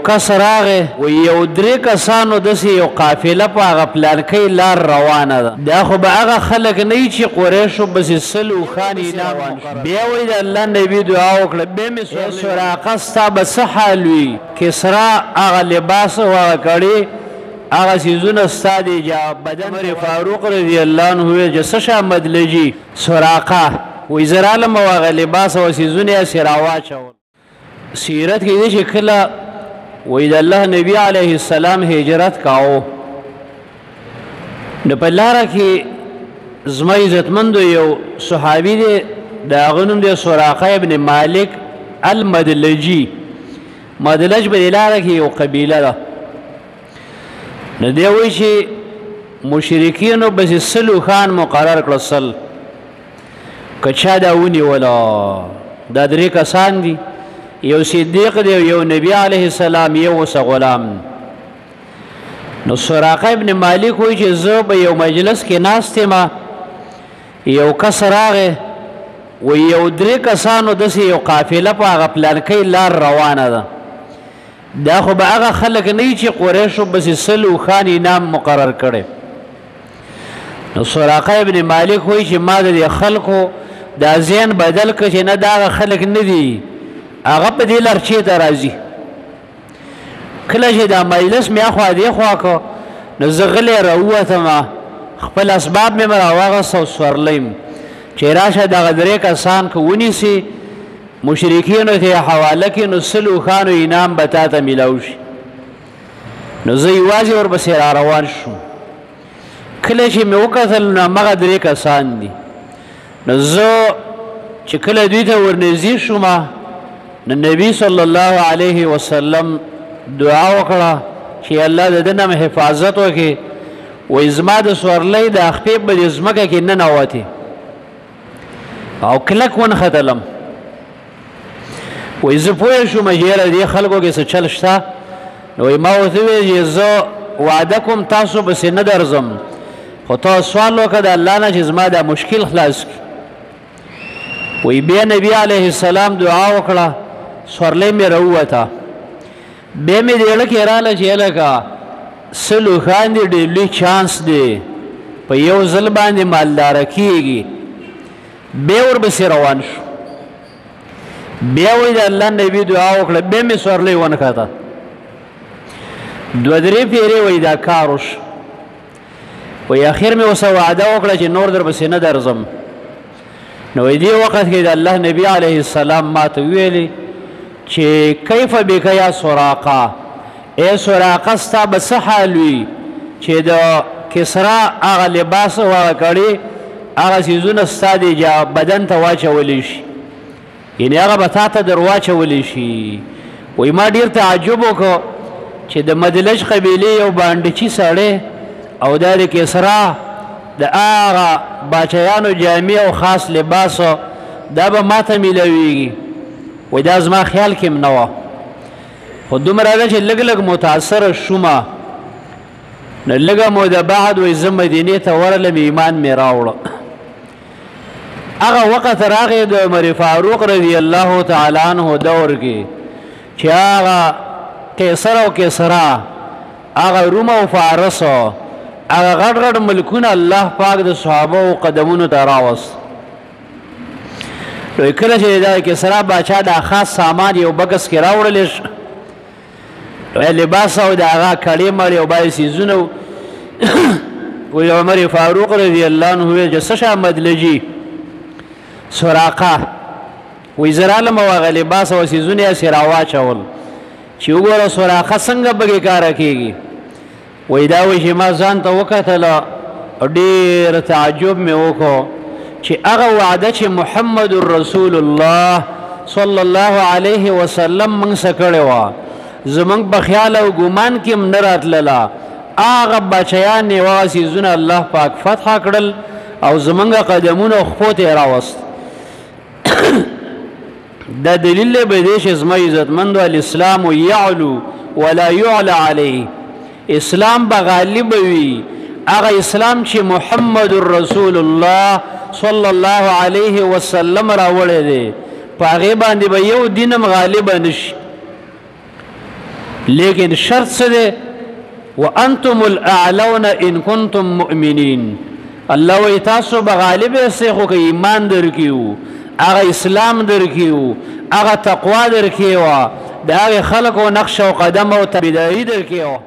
کس راغی و یو درې کسانو داسې یو قافله په هغه پلانکۍ لار روانه ده دا خو به هغه خلک نه وي چې قریشو پسې سل اوښان انعام بیا وایي د الله نبي دعا وکړه بیا مې سراقه ستا به څه حال وي کسرا هغه لباس او هغه کړي هغه څیزونه ستا دی بدن عمر فاروق رضی الله عنه ویل چې څه شی مدلجي سراقه وایي زه رالم او هغه لباس او څیزونه یې سې راواچول سیرت کې دی چې کله وی د الله نبی علیه السلام هجرت کاو نو په لاره کې زما عزتمندو یو صحابي دی د هغه نوم دی سراقه ابن مالک المدلجي مدلج په لاره کې یو قبیله ده نو دی وایي چې مشرکینو بس سلو خان مقرر کړل سل که چا دا ونیوله دا درې کسان دي یو صدیق دی یو نبی علیه السلام یو وس غلام نو سراقه ابن مالک وایي چې زه به یو مجلس کې ناست یم یو کس راغی و یو درې کسانو داسې یو قافله په هغه پلانکۍ لار روانه ده دا خو به هغه خلک نه وي چې قریشو پسې سل اوښان انعام مقرر کړی نو سراقه ابن مالک وایي چې ما د دې خلکو دا ذهن بدل کړ چې نه دا هغه خلک نه دي هغه په دې لارچې ته راځي کله چې دا مجلس مې اخوا دې خوا کو نو زه غلی راووتم خپل اسباب مې راواغست او سورلیم چې راشه دغه درې کسان که ونیسي مشرکینو ته حواله کړي نو سل اوښانو انعام به تا ته میلاو شي نو زه یوازې ورپسې را روان شوم کله چې مې وکتل نو همغه درې کسان دي نو زه چې کله دوی ته ورنږدې شوم نو نبی صلی الله علیه وسلم دعا وکړه چې الله د ده نه حفاظت وکړي وایي زما د سورلۍ د خپې به د ځمکه کې ننوتې او کلک ونښتلم وایي زه پوه شوم چې یاره دې خلکو کې څه چل شته نو وایي ما ورته وویل چې زه وعده کوم تاسو پسې نه درځم خو تا سوال وکړه د الله نه چې زما دا مشکل خلاص کړي وایي بیا نبی علیه السلام دعا وکړه سورلۍ مې راووته بیا مې د اړه کې راله چې هلکه سل اوښان دي ډېر لوی چانس دی په یو ځل باندې مالداره کېږي بیا ورپسې روان شو بیا وایي د الله نبي دعا وکړه بیا مې سورلۍ ونښته دوه درې پیرې وایي دا کار وشو وایي اخر مې ورسره وعده وکړه چې نور درپسې نه درځم نو وایي دې وخت کې د الله نبي علیه السلام ما ته ویلي چې کیف بک یا سراقه ای سراقه ستا به څه حال وي چې د کسرا هغه لباس او هغه کړي هغه څیزونه ستا د بدن ته واچولی شي یعنې هغه به تا ته در واچولی شي وایي ما ډېر تعجب وکړو چې د مدلج قبیلې یو بانډچي سړی او دا د کسرا د هغه باچیانو جامې او خاص لباس دا به ما ته میلاویږي وایي دا زما خیال کې هم نه وه خو دومره ده چې لږ لږ متاثره شومه نو لږه موده بعد وایي زه مدینې ته ورغلم ایمان مې راوړه هغه وخت راغی د عمر فاروق رضی الله تعالی عنه دور کې چې هغه قیصر او کسرا هغه روم او فارس هغه غټ غټ ملکونه الله پاک د صحابو قدمونو ته راوست نو کله چې دا کسرا باچا دا خاص سامان یو بکس کې راوړلی لباس او د هغه کړې مړې او باید څیزونه وایي عمر فاروق رضی الله عنه ویل چې څه شی مدلجي سراقه وایي زه رالم او هغه لباس او څیزونه یې سې راواچول چې وګوره سراقه څنګه پکې کاره کېږي وایي دا وایي چې ما ځان ته وکتله ډېر تعجب مې وکړو چې هغه وعده چې محمد رسول الله صلی الله علیه وسلم موږ څه کړې وه زمونږ په خیال او ګمان کې هم نه راتلله هغه بچیان یې هغه څیزونه الله پاک فتح کړل او زمونږ قدمونه خپو ته یې راوست دا دلیل دی به دی چې زما عزتمندو الاسلام یعلو ولا یعلى علیه اسلام به غالب وي هغه اسلام چې محمد رسول الله صلی الله علیه وسلم راوړی دی په هغې باندې به یو دین هم غالبه نشي لیکن شرط څه دی وانتم الاعلون ان کنتم مؤمنین الله وی تاسو به غالب یې خو که ایمان درکیو هغه اسلام درکیو هغه تقوا درکیو د هغې خلکو نقش او قدم او تابعداري درکیو